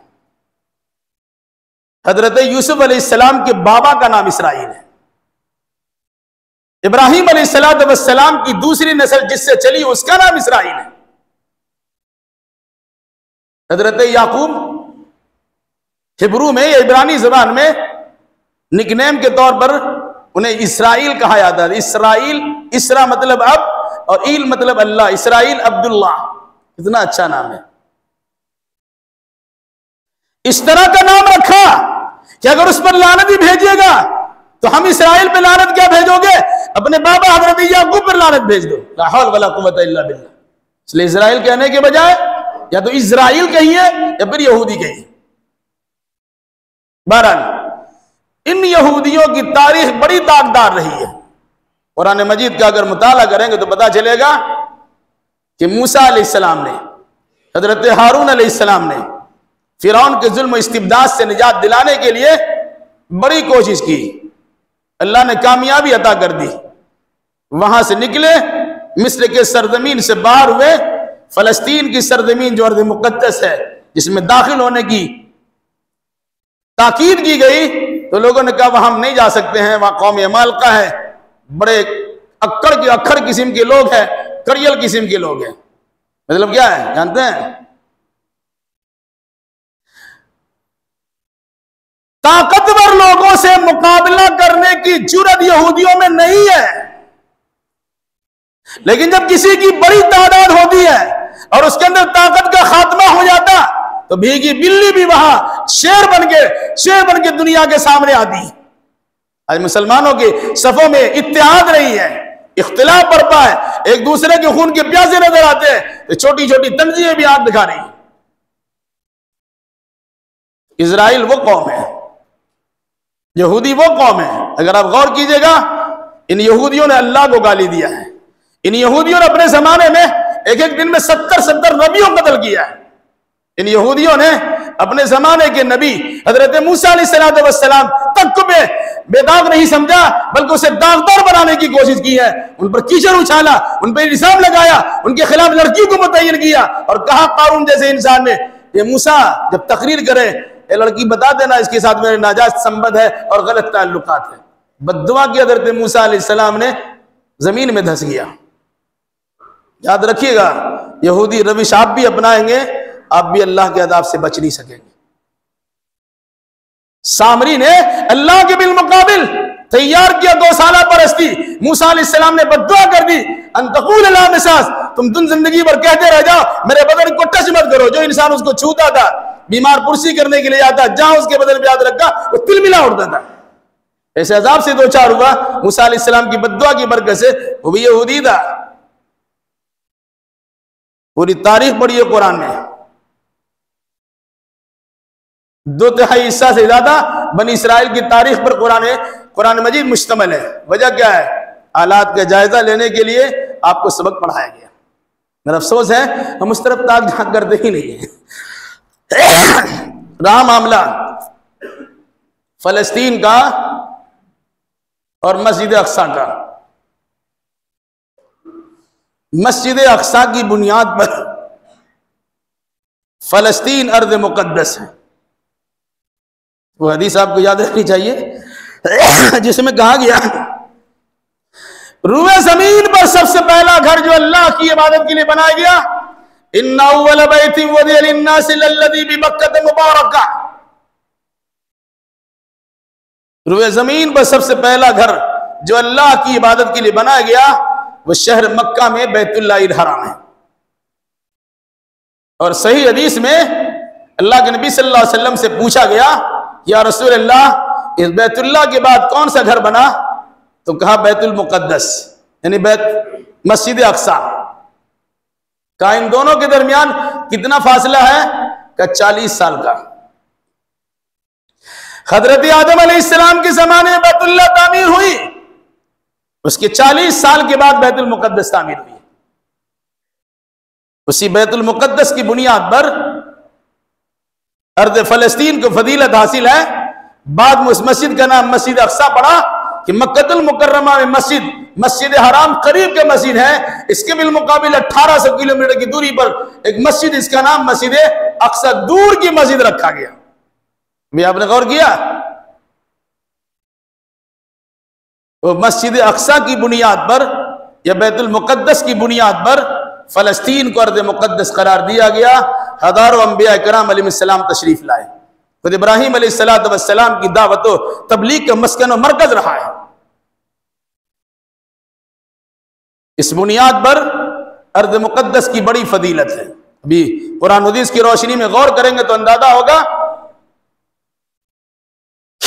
हजरत यूसुफ अलैहिस्सलाम के बाबा का नाम इसराइल है। इब्राहिम अलैहिस्सलाम की दूसरी नस्ल जिससे चली उसका नाम इसराइल है। हजरत याकूब हिब्रू में या इब्रानी जबान में निकनेम के तौर पर उन्हें इसराइल कहा जाता है। इसराइल, इसरा मतलब अब और ईल मतलब अल्लाह। इसराइल अब्दुल्लाह, कितना अच्छा नाम है। इस तरह का नाम रखा कि अगर उस पर लानत ही भेजिएगा तो हम इसराइल पे लानत क्या भेजोगे, अपने बाबा हजरत याकूब पर लानत भेज दो। ला हौल वला कुव्वता इल्ला बिल्लाह। इसलिए इसराइल कहने के बजाय या तो इजराइल कहिए या फिर यहूदी कहिए। बहरहाल इन यहूदियों की तारीख बड़ी दागदार रही है। कुरान मजीद का अगर मुताला करेंगे तो पता चलेगा कि मूसा अलैहिस्सलाम ने, हजरत हारून अलैहिस्सलाम ने फिरौन के जुल्म इस्तिबदाद से निजात दिलाने के लिए बड़ी कोशिश की। अल्लाह ने कामयाबी अता कर दी। वहां से निकले, मिस्र के सरजमीन से बाहर हुए, फलस्तीन की सरजमीन जो अर्ज़ मुक़द्दस है जिसमें दाखिल होने की ताकीद की गई, तो लोगों ने कहा वहां हम नहीं जा सकते हैं, वहां कौम अमालका है, बड़े अक्खर किस्म के लोग हैं, करियल किस्म के लोग हैं। मतलब क्या है जानते हैं? ताकतवर लोगों से मुकाबला करने की जुर्रत यहूदियों में नहीं है, लेकिन जब किसी की बड़ी तादाद होती है और उसके अंदर ताकत का खात्मा हो जाता तो भीगी बिल्ली भी वहां शेर बन के दुनिया के सामने आती। आज मुसलमानों के सफों में इत्तेहाद रही है, इख्तिलाफ बरपा है, एक दूसरे के खून के प्यासे नजर आते हैं, तो छोटी छोटी तंजीमें भी आग दिखा रही है। इजराइल वो कौम है, यहूदी वो कौम है। अगर आप गौर कीजिएगा, इन यहूदियों ने अल्लाह को गाली दिया है। इन यहूदियों ने अपने जमाने में एक एक दिन में 70 नबियों को कत्ल किया है। इन यहूदियों ने अपने जमाने के नबी हजरत मूसा अलैहिस्सलाम तक को बेदाग नहीं समझा, बल्कि उसे दागदार बनाने की कोशिश की है। उन पर कीचड़ उछाला, उन पर इल्जाम लगाया, उनके खिलाफ लड़कियों को मुतय्यन किया और कहा कारून जैसे इंसान ने, ये मूसा जब तकरीर करे, ये लड़की बता देना इसके साथ मेरे नाजायज संबंध है और गलत ताल्लुकात है। बद्दुआ की हजरत मूसा अलैहिस्सलाम ने जमीन में धंस गया। याद रखिएगा, यहूदी रविश आप भी अपनाएंगे, आप भी अल्लाह के अज़ाब से बच नहीं सकेंगे। सामरी ने अल्लाह के बिलमुकाबिल तैयार किया गौशाला परस्ती। मूसा अलैहिस्सलाम ने बद्दुआ कर दी, अंतकुल ला मिसास, तुम जिंदगी भर कहते रह जाओ मेरे बदन को टच मत करो। जो इंसान उसको छूता था, बीमार पुरसी करने के लिए आता, जहां उसके बदन पे याद रखा वो तिलमिला उठता था। ऐसे अजाब से दो चार हुआ मूसा अलैहिस्सलाम की बद्दुआ की बरकत से, वो भी यहूदी था। पूरी तारीख पढ़िए कुरान में, 2/3 हिस्सा से ज्यादा बनी इसराइल की तारीख पर कुरान मजीद मुश्तमिल है। वजह क्या है? हालात का जायजा लेने के लिए आपको सबक पढ़ाया गया। मेरा अफसोस है हम उस तरफ ताक झांक करते ही नहीं है। रहा मामला फलस्तीन का और मस्जिद अक्सा का। मस्जिद अक्सा की बुनियाद पर फलस्तीन अर्द मुकद्दस है। वो हदीस आपको याद रखनी चाहिए जिसमें कहा गया, रूए जमीन पर सबसे पहला घर जो अल्लाह की इबादत के लिए बनाया गया, इन्ना अव्वल बैतिन वुदिअ लिन्नासि लल्लज़ी बिबक्कत मुबारका। रूए जमीन पर सबसे पहला घर जो अल्लाह की इबादत के लिए बनाया गया वो शहर मक्का में बैतुल्लाहिल हराम है। और सही हदीस में अल्लाह के नबी सल्लल्लाहु अलैहि वसल्लम से पूछा गया, या रसूल अल्लाह, इस बैतुल्लाह के बाद कौन सा घर बना? तो कहा बैतुल मुकद्दस, यानी मस्जिद अक्सा। कहा इन दोनों के दरमियान कितना फासला है? का 40 साल का। हजरत आदम अलैहिस्सलाम के जमाने में बैतुल्लाह तामीर हुई, उसके 40 साल के बाद बैतुल मुकद्दस तामीर हुई। उसी बैतुल मुकद्दस की बुनियाद पर अर्द फलस्तीन को फजीलत हासिल है। बाद में उस मस्जिद का नाम मस्जिद अक्सा पड़ा कि मक्कतुल मुकर्रमा में मस्जिद हराम करीब के मस्जिद है, इसके बिलमुकाबिल 1800 किलोमीटर की दूरी पर एक मस्जिद, इसका नाम मस्जिद अक्सा दूर की मस्जिद रखा गया। भी आपने गौर किया? वो मस्जिद अक्सा की बुनियाद पर या बैतुल मुकद्दस की बुनियाद पर फलस्तीन को अर्द मुकद्दस करार दिया गया। हजारों अंबिया किराम अलैहिस्सलाम तशरीफ लाए। खुद इब्राहीम अलैहिस्सलाम की दावत व तबलीग का मस्कन और मरकज रहा है। इस बुनियाद पर अर्द मुकद्दस की बड़ी फजीलत है। अभी कुरान हदीस की रोशनी में गौर करेंगे तो अंदाजा होगा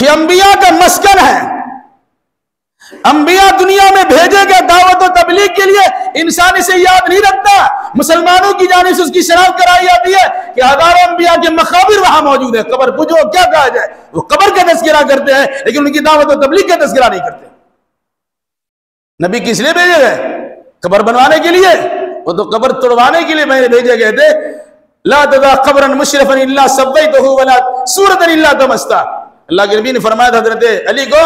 कि अंबिया का मस्कन है। अंबिया दुनिया में भेजे गए दावत और तबलीग के लिए, इंसान इसे याद नहीं रखता। मुसलमानों की जानिब से उसकी शनाख्त कराई जाती है कि हजारों अंबिया के मकाबिर वहां मौजूद है। कब्र पूछो क्या कहा जाए, वो कब्र का तस्करा करते हैं लेकिन उनकी दावत और तबलीग का तस्करा नहीं करते। नबी किस लिए भेजे गए? कब्र बनवाने के लिए? वो तो कब्र तोड़वाने के लिए मैंने भेजे गए थे। ला तदा कब्रन मुशरफन इल्ला सव्वैतहु वला सूरतन इल्ला तमस्ता। अल्लाह के नबी ने फरमाया था हजरत अली को,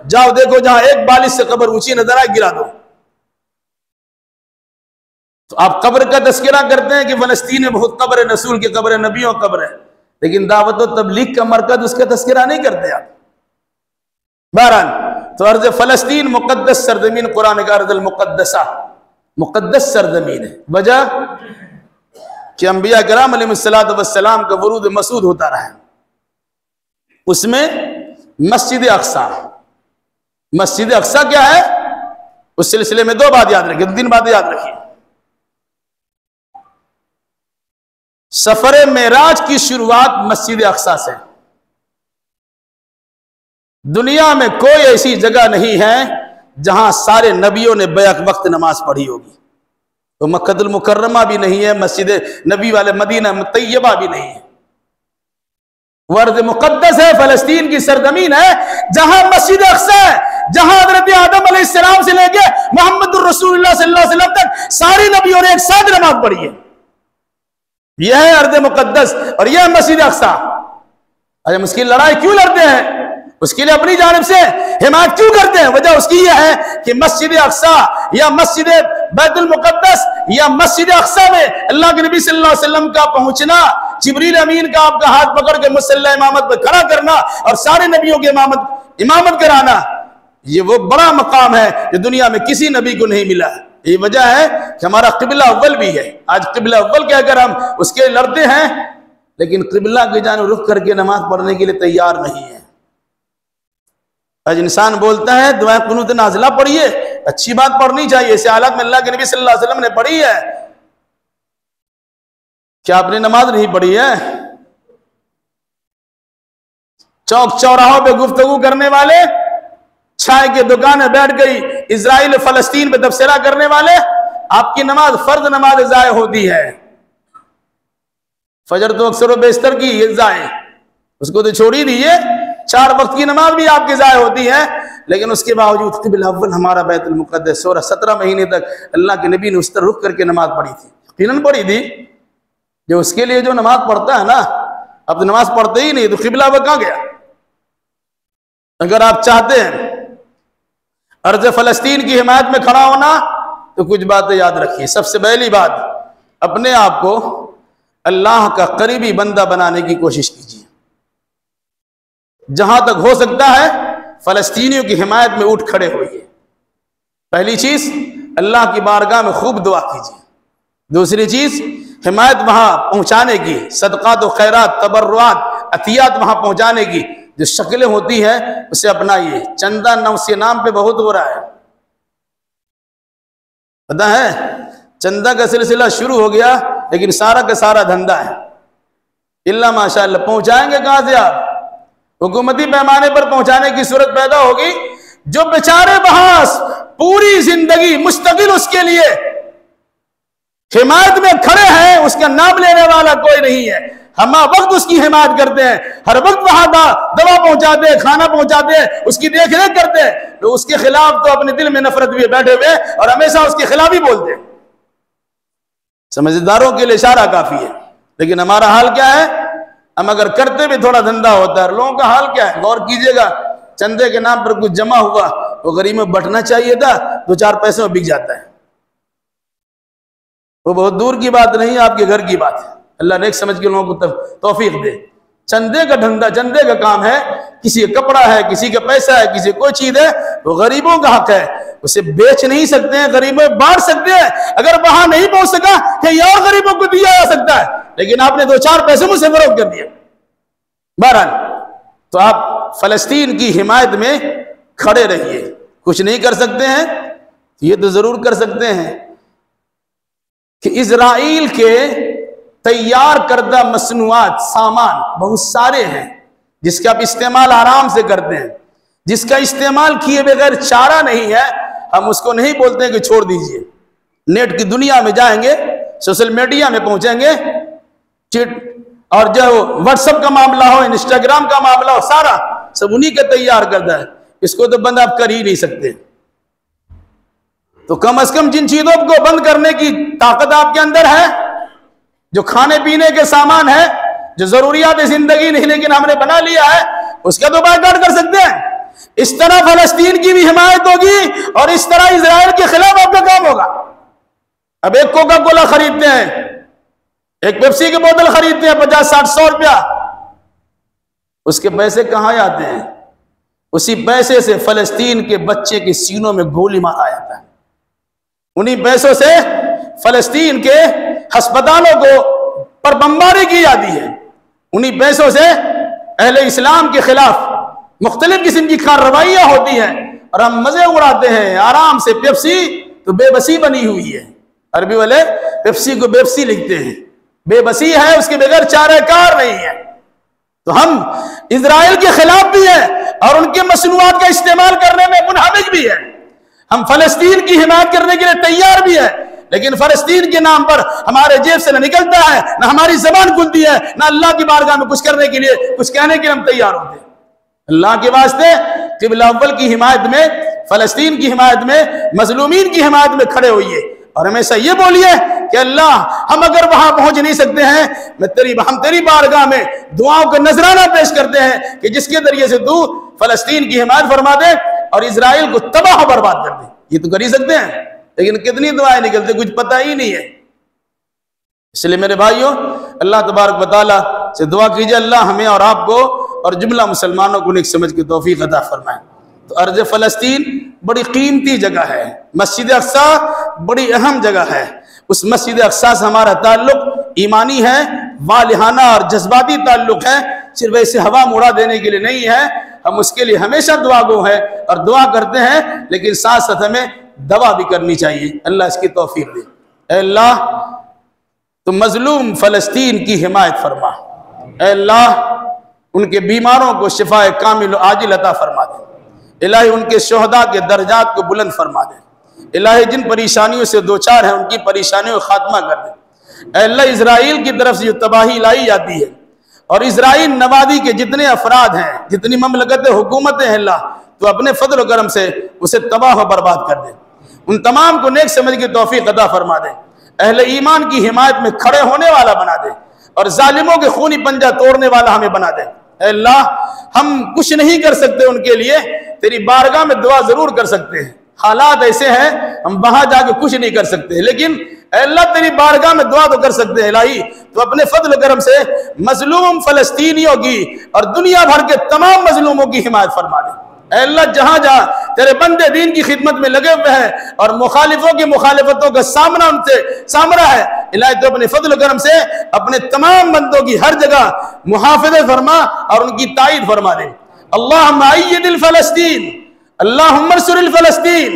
जाओ देखो जहां एक बालिश से कब्र ऊंची नजर आए गिरा दो। तो आप कब्र का तस्करा करते हैं कि फलस्तीन में बहुत कब्र है, रसूल की कब्र है, नबियों कब्र है, लेकिन दावत और तबलीग का मरकज उसका तस्करा नहीं करते आप। बहरहाल तो अर्ज फलस्तीन मुकद्दस सरजमीन, कुरान का अर्ज मुकद्दसा मुकद्दस सरजमीन है। वजह कि अंबिया किराम अलैहिस्सलातु वस्सलाम का वरूद मसूद होता रहा है। उसमें मस्जिद अक्सा, मस्जिद अक्सा क्या है, उस सिलसिले में दो बात याद रखिए, 3 बातें याद रखिए। सफर मेराज की शुरुआत मस्जिद अक्सा से। दुनिया में कोई ऐसी जगह नहीं है जहां सारे नबियों ने बैक वक्त नमाज पढ़ी होगी। तो मक्कतुल मुकर्रमा भी नहीं है, मस्जिद नबी वाले मदीना तैयबा भी नहीं है। वर्द मुकद्दस है, फलस्तीन की सरजमीन है जहां मस्जिद अक्सा है, जहां हजरत आदम अलैहिस्सलाम से लेके मुहम्मदुर रसूलुल्लाह सल्लल्लाहु अलैहि वसल्लम तक सारे नबियों ने एक साथ नमाज पढ़ी है। यह है अर्द मुकद्दस और यह मस्जिद अक्सा। अरे उसकी लड़ाई क्यों लड़ते हैं, उसके लिए अपनी जानिब से हिमायत क्यों करते हैं? वजह उसकी यह है कि मस्जिद अक्सा या मस्जिद बैतुल मुकद्दस या मस्जिद अक्सा में अल्लाह के नबी सल्लल्लाहु अलैहि वसल्लम का पहुंचना, जिब्रील अमीन का आपका हाथ पकड़ के मुसल्ला इमामत पर खड़ा करना और सारे नबियों की इमामत कराना, ये वो बड़ा मकाम है जो दुनिया में किसी नबी को नहीं मिला। ये वजह है कि हमारा क़िबला अव्वल भी है। आज क़िबला अव्वल कहकर हम उसके लड़ते हैं, लेकिन क़िबला की जानिब रुख करके नमाज पढ़ने के लिए तैयार नहीं है। आज इंसान बोलता है दुआ कुनूत नाज़िला पढ़िए, अच्छी बात पढ़नी चाहिए, इस हालत में अल्लाह के नबी सल्लल्लाहु अलैहि वसल्लम ने पढ़ी है। क्या आपने नमाज नहीं पढ़ी है? चौक चौराहों पे गुफ्तगू करने वाले, चाय की दुकान में बैठ गई इजराइल फलस्तीन पे तबसरा करने वाले, आपकी नमाज फर्ज नमाज ज़ाय होती है। फजर तो अक्सर बेशतर की ज़ाय, उसको तो छोड़ ही दीजिए, 4 वक्त की नमाज भी आपकी ज़ाय होती है, लेकिन उसके बावजूद क़िबला अव्वल हमारा बैतुल मुक़द्दस 17 महीने तक अल्लाह के नबी ने उस तरह रुख करके नमाज पढ़ी थी, यकीनन पढ़ी थी। जो उसके लिए जो नमाज पढ़ता है ना, अब तो नमाज पढ़ते ही नहीं, तो क़िबला वो कहाँ गया? अगर आप चाहते हैं अर्ज़ फ़लस्तीन की हिमायत में खड़ा होना तो कुछ बातें याद रखिए। सबसे पहली बात, अपने आप को अल्लाह का करीबी बंदा बनाने की कोशिश कीजिए। जहां तक हो सकता है फलस्तीनियों की हिमायत में उठ खड़े होइए। पहली चीज, अल्लाह की बारगाह में खूब दुआ कीजिए। दूसरी चीज, हिमायत वहां पहुंचाने की, सदक़ात व खैरात, तबर्रुआत, अतियात वहां पहुंचाने की जो शक्लें होती है उसे अपनाइए। चंदा नवसे नाम पे बहुत हो रहा है, पता है, चंदा का सिलसिला शुरू हो गया, लेकिन सारा का सारा धंधा है। इल्ला माशाअल्लाह, पहुंचाएंगे कहां से आप? हुकूमती पैमाने पर पहुंचाने की सूरत पैदा होगी। जो बेचारे वहां पूरी जिंदगी मुस्तकिल उसके लिए हिमायत में खड़े हैं, उसका नाम लेने वाला कोई नहीं है। हम वक्त उसकी हिमायत करते हैं, हर वक्त वहां दवा पहुंचाते हैं, खाना पहुंचाते हैं, उसकी देख रेख करते हैं, तो उसके खिलाफ तो अपने दिल में नफरत हुए बैठे हुए और हमेशा उसके खिलाफ ही बोलते हैं। समझदारों के लिए इशारा काफी है, लेकिन हमारा हाल क्या है? हम अगर करते भी थोड़ा धंधा होता है। लोगों का हाल क्या है? गौर कीजिएगा, चंदे के नाम पर कुछ जमा हुआ, वो गरीब में बंटना चाहिए था, 2-4 पैसे में बिक जाता है। वो बहुत दूर की बात नहीं है, आपके घर की बात है। अल्लाह नेक समझ के लोगों को तौफीक दे। चंदे का धंधा, चंदे का काम है, किसी का कपड़ा है, किसी का पैसा है, किसी कोई चीज है, वो गरीबों का हक है, उसे बेच नहीं सकते हैं, गरीबों में बांट सकते हैं। अगर वहां नहीं पहुंच सका कि और गरीबों को दिया जा सकता है, लेकिन आपने 2-4 पैसे मुझसे फरोख्त कर दिया। बहरहाल, तो आप फलस्तीन की हिमायत में खड़े रहिए। कुछ नहीं कर सकते हैं, ये तो जरूर कर सकते हैं कि इजराइल के तैयार करदा मसनूआत, सामान बहुत सारे हैं, जिसका आप इस्तेमाल आराम से करते हैं, जिसका इस्तेमाल किए बगैर चारा नहीं है, हम उसको नहीं बोलते हैं कि छोड़ दीजिए। नेट की दुनिया में जाएंगे, सोशल मीडिया में पहुंचेंगे, चिट और जो व्हाट्सएप का मामला हो, इंस्टाग्राम का मामला हो, सारा सब उन्हीं का तैयार करता है। इसको तो बंद आप कर ही नहीं सकते। तो कम से कम जिन चीजों को बंद करने की ताकत आपके अंदर है, जो खाने पीने के सामान है, जो जरूरियात जिंदगी नहीं लेकिन हमने बना लिया है, उसका तो बायकॉट कर सकते हैं। इस तरह फलस्तीन की भी हिमायत होगी और इस तरह इजराइल के खिलाफ आपका काम होगा। अब एक कोका कोला खरीदते हैं, एक पेप्सी की बोतल खरीदते हैं 50-60-100 रुपया, उसके पैसे कहां आते हैं? उसी पैसे से फलस्तीन के बच्चे के सीनों में गोली मारा जाता है। उन्हीं पैसों से फलस्तीन के अस्पतालों को पर बमबारी की जाती है। उन्हीं पैसों से अहले इस्लाम के खिलाफ मुख्तलिफ किस्म की कार्रवाइयां होती हैं और हम मजे उड़ाते हैं आराम से। पेप्सी तो बेबसी बनी हुई है, अरबी वाले पेप्सी को बेबसी लिखते हैं, बेबसी है, उसके बगैर चारेकार नहीं है। तो हम इजराइल के खिलाफ भी हैं और उनके मसनूआत का इस्तेमाल करने में मुनहमिक भी है। हम फलस्तीन की हिमायत करने के लिए तैयार भी है, लेकिन फलस्तीन के नाम पर हमारे जेब से न निकलता है, न हमारी जबान खुलती है, न अल्लाह की बारगाह में कुछ करने के लिए, कुछ कहने के लिए हम तैयार होते हैं। अल्लाह के वास्ते क़िबला अव्वल की हिमायत में, फलस्तीन की हिमायत में, मजलूमीन की हिमायत में खड़े होइए और हमेशा ये बोलिए कि अल्लाह, हम अगर वहां पहुंच नहीं सकते हैं, हम तेरी बारगाह में दुआओं का नजराना पेश करते हैं कि जिसके जरिए से तू फलस्तीन की हिमायत फरमा दे और इजराइल को तबाह बर्बाद कर दे। ये तो कर ही सकते हैं, लेकिन कितनी दुआएं निकलती कुछ पता ही नहीं है। इसलिए मेरे भाइयों, अल्लाह तबारक व तआला से दुआ कीजिए, अल्लाह हमें और आपको और जुमला मुसलमानों को नेक समझ की तौफीक अता फरमाए। तो अर्ज़ फ़लस्तीन बड़ी कीमती जगह है, मस्जिद अक़सा बड़ी अहम जगह है। उस मस्जिद अक़सा से हमारा ताल्लुक ईमानी है, वालिहाना और जज्बाती ताल्लुक है, सिर्फ ऐसे हवा में उड़ा देने के लिए नहीं है। हम उसके लिए हमेशा दुआ गो है और दुआ करते हैं, लेकिन साथ साथ हमें दवा भी करनी चाहिए। अल्लाह इसकी तौफीक दे। ऐ अल्लाह, तो मजलूम फलस्तीन की हिमायत फरमा। ऐ अल्लाह, उनके बीमारों को शिफाए कामिल आजिल अता फरमा दे। इलाही, उनके शोहदा के दर्जात को बुलंद फरमा दे। इलाही, जिन परेशानियों से दो चार हैं उनकी परेशानियों को खात्मा कर दे। ऐ अल्लाह, इजराइल की तरफ से जो तबाही लाई जाती है और इजराइल नवादी के जितने अफराद हैं, जितनी ममलकतें हुकूमतें हैं, अल्लाह तो अपने फजल करम से उसे तबाह व बर्बाद कर दे। उन तमाम को नेक समझ की तौफीक अता फरमा दे। अहले ईमान की हिमायत में खड़े होने वाला बना दे और जालिमों के खूनी पंजा तोड़ने वाला हमें बना दे। अल्लाह, हम कुछ नहीं कर सकते उनके लिए, तेरी बारगाह में दुआ जरूर कर सकते हैं। हालात ऐसे हैं हम वहां जाके कुछ नहीं कर सकते, लेकिन अल्लाह तेरी बारगाह में दुआ तो कर सकते हैं। इलाही, तो अपने फजल करम से मजलूम फलस्तीनियों की और दुनिया भर के तमाम मजलूमों की हिमायत फरमा दे। अल्लाह, जहां जहां तेरे बंदे दीन की खिदमत में लगे हुए हैं और मुखालिफों की मुखालिफतों का सामना उनसे सामना है, इलाही तो अपने फजल करम से अपने तमाम बंदों की हर जगह मुहाफ़िज़त फरमा और उनकी ताईद फरमा दे। अल्लाहुम्मा अय्यिदिल फ़लस्तीन, अल्लाहुम्मा अंसुरिल फ़लस्तीन,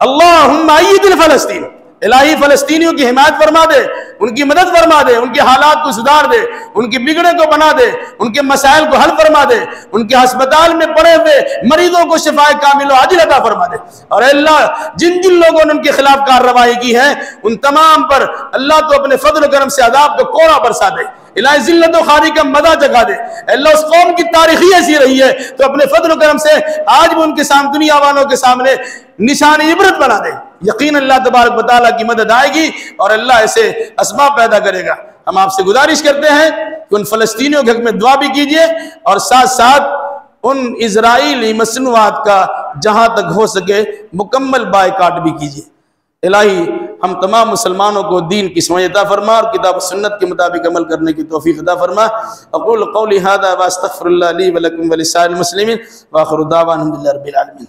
अल्लाहुम्मा अय्यिदिल फ़लस्तीन। इलाही, फलस्तीनियों की हिमायत फरमा दे, उनकी मदद फरमा दे, उनके हालात को सुधार दे, उनके बिगड़े को बना दे, उनके मसाइल को हल फरमा दे, उनके अस्पताल में पड़े हुए मरीजों को शिफाए कामिल आजिल अता फरमा दे। और अल्लाह, जिन जिन लोगों ने उनके खिलाफ कार्रवाई की है उन तमाम पर अल्लाह तो अपने फजल करम से अदाब को कोड़ा बरसा दे। इलाही, जिल्लत व खारी का मजा जगा दे। अल्लाह, उस कौम की तारीख ही ऐसी रही है तो अपने फजल करम से आज भी उनके सामने, दुनिया वालों के सामने निशान इबरत बना दे। यकीन अल्लाह तबारक व तआला की मदद आएगी और अल्लाह ऐसे असबाब पैदा करेगा। हम आपसे गुजारिश करते हैं कि उन फलस्तीनियों के हक में दुआ भी कीजिए और साथ साथ उन इजराइली मसनूआत का जहां तक हो सके मुकम्मल बायकाट भी कीजिए। इलाही, हम तमाम मुसलमानों को दीन की समझ अता फरमा और किताब सुन्नत के मुताबिक अमल करने की तौफीक अता फरमा। अक़ूलु क़ौली हाज़ा व अस्तग़फ़िरुल्लाह ली व लकुम व लिसाइरिल मुस्लिमीन व आख़िरु दावाना अनिल हम्दुलिल्लाहि रब्बिल आलमीन।